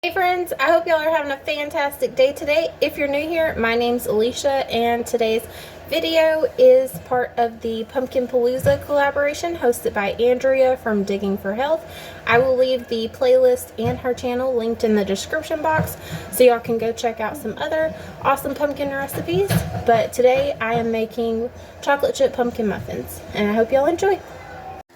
Hey friends, I hope y'all are having a fantastic day today. If you're new here, my name's Alicia and today's video is part of the Pumpkin Palooza collaboration hosted by Andrea from Digging for Health. I will leave the playlist and her channel linked in the description box so y'all can go check out some other awesome pumpkin recipes. But today I am making chocolate chip pumpkin muffins and I hope y'all enjoy.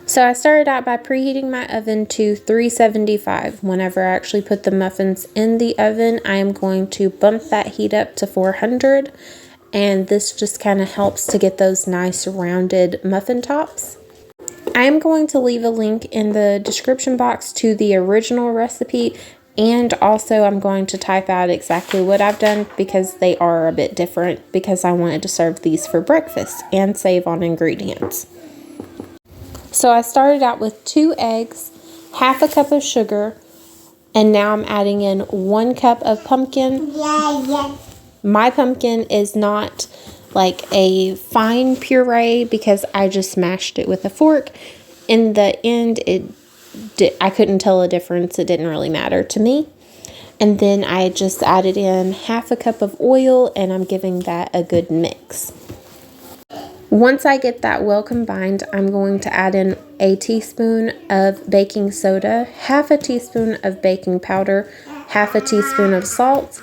So I started out by preheating my oven to 375. Whenever I actually put the muffins in the oven, I am going to bump that heat up to 400. And this just kind of helps to get those nice rounded muffin tops. I am going to leave a link in the description box to the original recipe. And also I'm going to type out exactly what I've done because they are a bit different because I wanted to serve these for breakfast and save on ingredients. So I started out with 2 eggs, half a cup of sugar, and now I'm adding in 1 cup of pumpkin. My pumpkin is not like a fine puree because I just mashed it with a fork. In the end, I couldn't tell a difference. It didn't really matter to me. And then I just added in half a cup of oil and I'm giving that a good mix. Once I get that well combined, I'm going to add in a teaspoon of baking soda, half a teaspoon of baking powder, half a teaspoon of salt,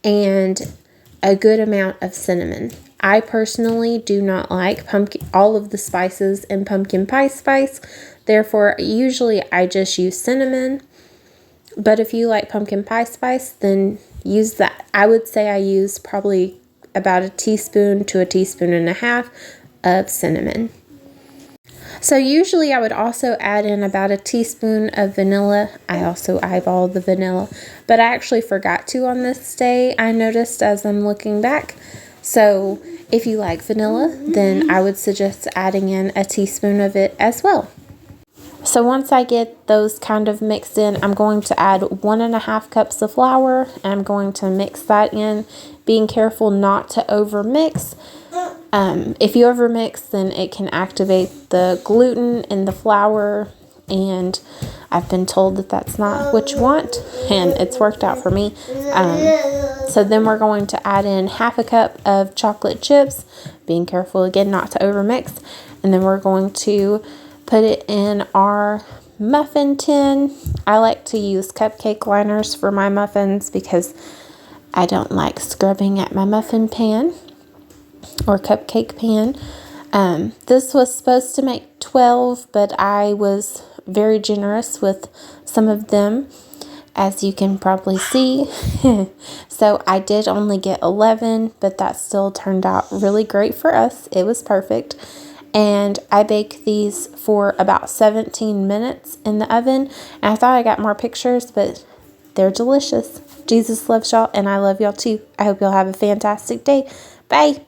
and a good amount of cinnamon. I personally do not like all of the spices in pumpkin pie spice. Therefore, usually I just use cinnamon. But if you like pumpkin pie spice, then use that. I would say I use probably about a teaspoon to a teaspoon and a half of cinnamon. So usually I would also add in about a teaspoon of vanilla. I also eyeballed the vanilla, but I actually forgot to on this day, I noticed as I'm looking back. So if you like vanilla, then I would suggest adding in a teaspoon of it as well. So once I get those kind of mixed in, I'm going to add 1.5 cups of flour. And I'm going to mix that in, being careful not to over mix. If you over mix, then it can activate the gluten in the flour, and I've been told that that's not what you want, and it's worked out for me. So then we're going to add in half a cup of chocolate chips, being careful again not to over mix, and then we're going to put it in our muffin tin. I like to use cupcake liners for my muffins because I don't like scrubbing at my muffin pan or cupcake pan. This was supposed to make 12, but I was very generous with some of them, as you can probably see. So I did only get 11, but that still turned out really great for us. It was perfect. And I baked these for about 17 minutes in the oven. And I thought I got more pictures, but they're delicious. Jesus loves y'all, and I love y'all too. I hope y'all have a fantastic day. Bye.